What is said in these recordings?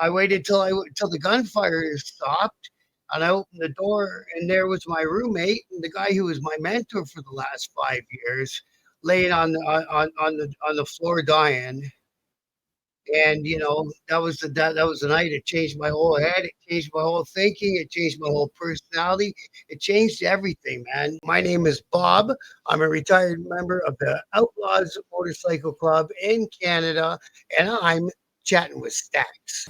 I waited till the gunfire stopped, and I opened the door, and there was my roommate and the guy who was my mentor for the last 5 years, laying on the floor dying. And that was the night. It changed my whole head. It changed my whole thinking. It changed my whole personality. It changed everything, man. My name is Bob. I'm a retired member of the Outlaws Motorcycle Club in Canada, and I'm chatting with Stacks.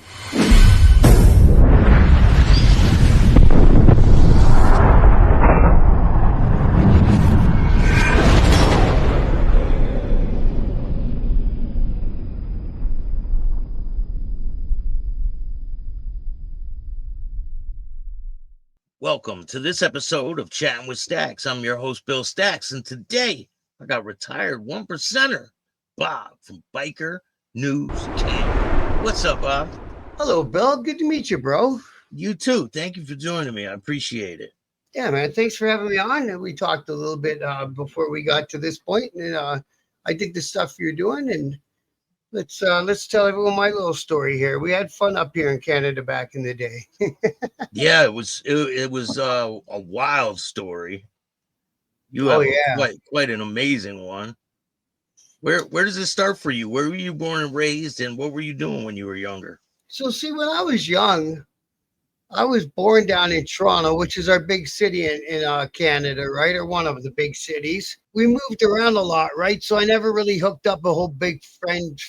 Welcome to this episode of Chatting with Stacks. I'm your host, Bill Stacks, and today I got retired one percenter, Bob from Biker News King. What's up, Bob? Hello, Bill. Good to meet you, bro. You too. Thank you for joining me. I appreciate it. Yeah, man. Thanks for having me on. And we talked a little bit before we got to this point, and I dig the stuff you're doing. And let's tell everyone my little story here. We had fun up here in Canada back in the day. Yeah, it was a wild story. You Oh have a yeah. quite an amazing one. Where does it start for you? Where were you born and raised, and what were you doing when you were younger? So see, when I was young, I was born down in Toronto, which is our big city in Canada, right? Or one of the big cities. We moved around a lot, right? So I never really hooked up a whole big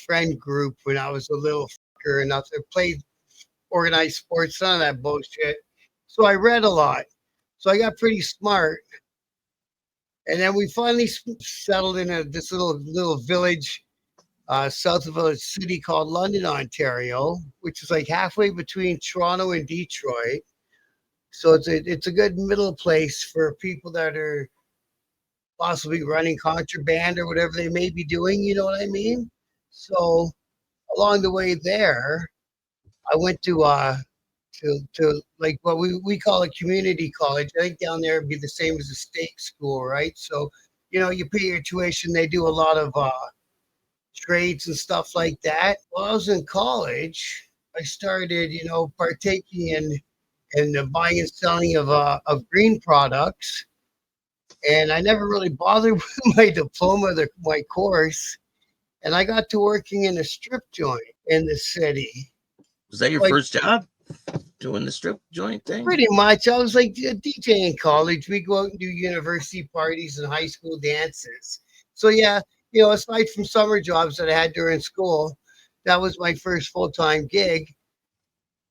friend group when I was a little fucker and nothing. Played organized sports, none of that bullshit. So I read a lot. So I got pretty smart. And then we finally settled in this little village south of a city called London, Ontario, which is like halfway between Toronto and Detroit. So it's a good middle place for people that are possibly running contraband or whatever they may be doing. You know what I mean? So along the way there, I went to like what we call a community college. I think down there would be the same as a state school, right? So you pay your tuition. They do a lot of trades and stuff like that. While I was in college, I started, partaking in the buying and selling of green products, and I never really bothered with my diploma, my course, and I got to working in a strip joint in the city. Was that your Like first job doing the strip joint thing? pretty much, I was like a DJ in college. We go out and do university parties and high school dances. So yeah, aside from summer jobs that I had during school, that was my first full time gig,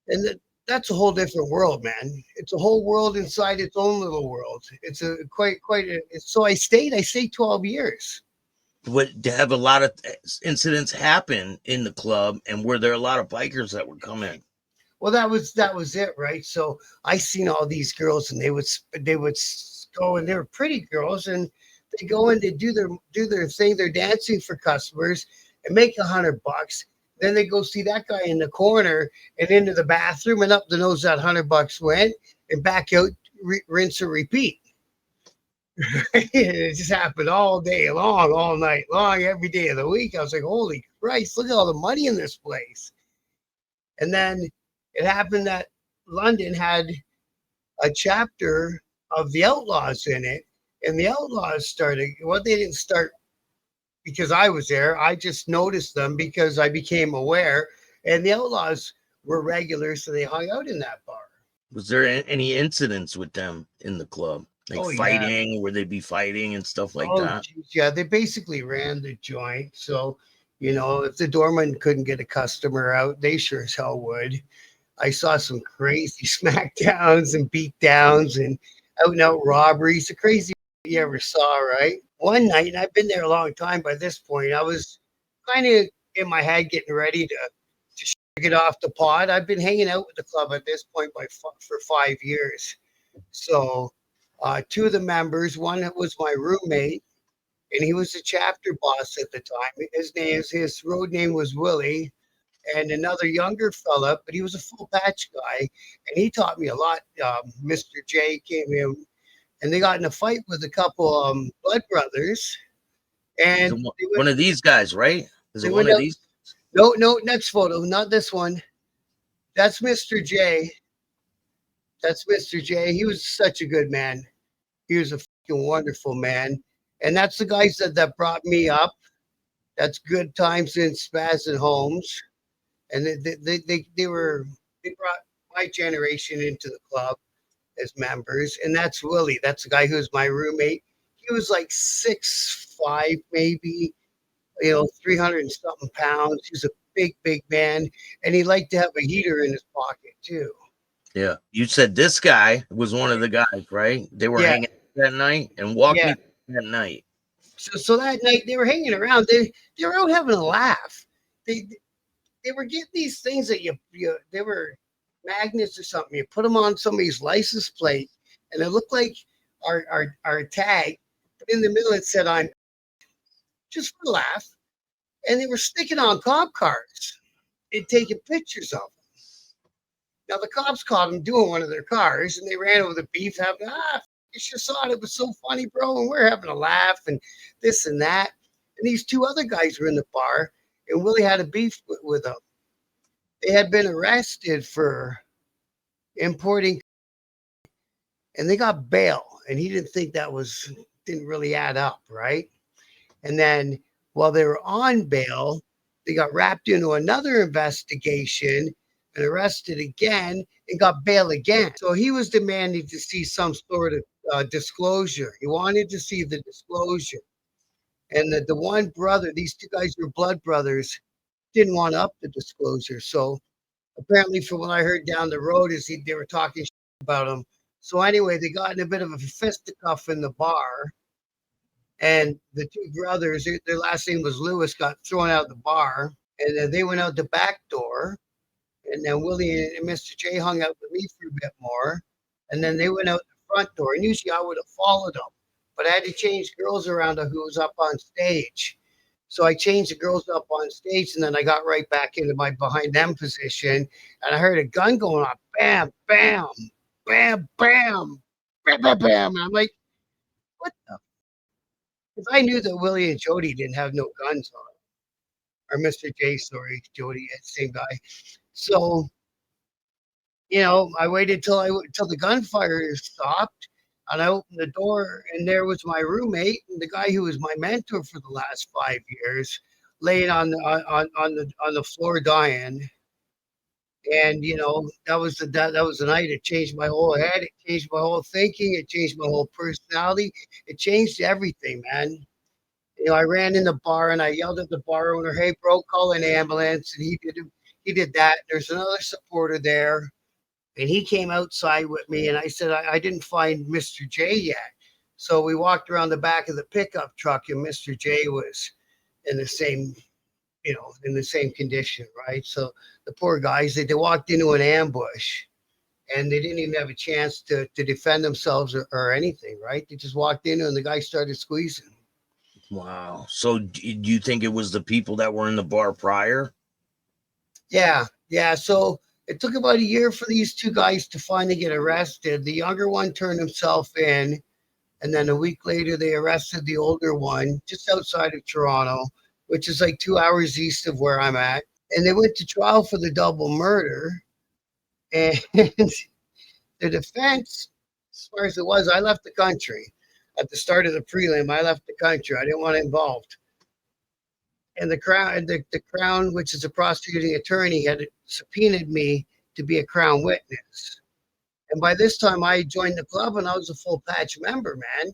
and that's a whole different world, man. It's a whole world inside its own little world. It's a quite. So I stayed 12 years. What to have a lot of incidents happen in the club, and were there a lot of bikers that would come in? Well, that was it, right? So I seen all these girls, and they would go, and they were pretty girls, and they go in to do their thing. They're dancing for customers and make $100. Then they go see that guy in the corner and into the bathroom and up the nose that $100 went and back out, rinse and repeat. It just happened all day long, all night long, every day of the week. I was like, holy Christ, look at all the money in this place. And then it happened that London had a chapter of the Outlaws in it. And the Outlaws started, well, they didn't start because I was there. I just noticed them because I became aware. And the Outlaws were regulars, so they hung out in that bar. Was there any incidents with them in the club, like Oh, yeah. fighting, where they'd be fighting and stuff like Oh, that? geez. Yeah, they basically ran the joint. So, if the doorman couldn't get a customer out, they sure as hell would. I saw some crazy smackdowns and beatdowns and out and out robberies. The crazy you ever saw, right? One night, and I've been there a long time by this point, I was kind of in my head getting ready to get off the pod. I've been hanging out with the club at this point for 5 years. So, two of the members, one was my roommate, and he was the chapter boss at the time. His road name was Willie, and another younger fella, but he was a full patch guy, and he taught me a lot. Mr. J came in, and they got in a fight with a couple blood brothers, Is and it one of these guys, right? Is they it one went of out. these? No, no, next photo, not this one. That's Mr. J. That's Mr. J. He was such a good man. He was a fucking wonderful man. And that's the guys that brought me up. That's Good Times in Spaz and Homes. And they brought my generation into the club as members. And that's Willie. That's the guy who was my roommate. He was like 6'5", maybe, 300 and something pounds. He's a big, big man. And he liked to have a heater in his pocket too. Yeah. You said this guy was one of the guys, right? They were hanging out that night, and walk me through that night. So that night they were hanging around. They were out having a laugh. They were getting these things that they were magnets or something. You put them on somebody's license plate, and it looked like our tag. But in the middle it said "I'm," just for a laugh. And they were sticking on cop cars and taking pictures of them. Now the cops caught them doing one of their cars, and they ran over the beef, having you should have saw it. It was so funny, bro. And we're having a laugh and this and that. And these two other guys were in the bar, and Willie had a beef with them. They had been arrested for importing, and they got bail. And he didn't think didn't really add up, right? And then while they were on bail, they got wrapped into another investigation and arrested again and got bail again. So he was demanding to see some sort of disclosure. He wanted to see the disclosure. And the one brother, these two guys were blood brothers, didn't want up the disclosure. So apparently, from what I heard down the road, they were talking about him. So anyway, they got in a bit of a fisticuff in the bar. And the two brothers, their last name was Lewis, got thrown out of the bar. And then they went out the back door. And then Willie and Mr. J hung out with me for a bit more. And then they went out the front door. And usually I would have followed them. But I had to change girls around who was up on stage. So I changed the girls up on stage. And then I got right back into my behind them position. And I heard a gun going off. Bam, bam, bam, bam, bam, bam, bam. And I'm like, what the? Because I knew that Willie and Jody didn't have no guns on. Or Mr. J, sorry, Jody, same guy. So, I waited till the gunfire stopped, and I opened the door, and there was my roommate and the guy who was my mentor for the last 5 years, laying on the floor dying. And that was the night. It changed my whole head. It changed my whole thinking. It changed my whole personality. It changed everything, man. I ran in the bar and I yelled at the bar owner, "Hey, bro, call an ambulance." And he did that. There's another supporter there, and he came outside with me. And I said, I didn't find Mr. J yet. So we walked around the back of the pickup truck, and Mr. J was in the same, in the same condition, right? So the poor guys, they walked into an ambush, and they didn't even have a chance to defend themselves or anything, right? They just walked in, and the guy started squeezing. Wow. So do you think it was the people that were in the bar prior? Yeah. So it took about a year for these two guys to finally get arrested. The younger one turned himself in, and then a week later they arrested the older one just outside of Toronto, which is like 2 hours east of where I'm at. And they went to trial for the double murder. And the defense, as far as it was, I left the country. At the start of the prelim, I left the country. I didn't want involved. And the Crown, which is a prosecuting attorney, had subpoenaed me to be a Crown witness. And by this time, I joined the club and I was a full patch member, man.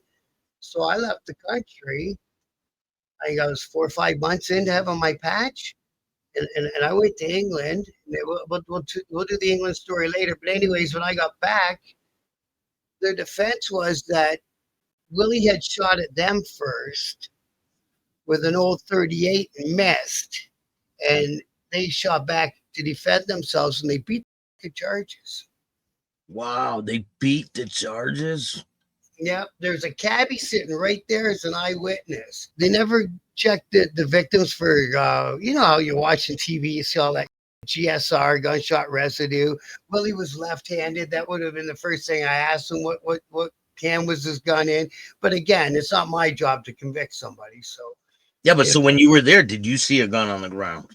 So I left the country. I think I was 4 or 5 months into having my patch. And I went to England. We'll do the England story later. But anyways, when I got back, their defense was that Willie had shot at them first with an old 38 and missed. And they shot back to defend themselves, and they beat the charges. Wow, they beat the charges? Yeah, there's a cabbie sitting right there as an eyewitness. They never checked the victims for, how you're watching TV, you see all that GSR, gunshot residue. Willie was left-handed. That would have been the first thing I asked him, what hand was his gun in? But again, it's not my job to convict somebody. So yeah, but so when you were there, did you see a gun on the ground?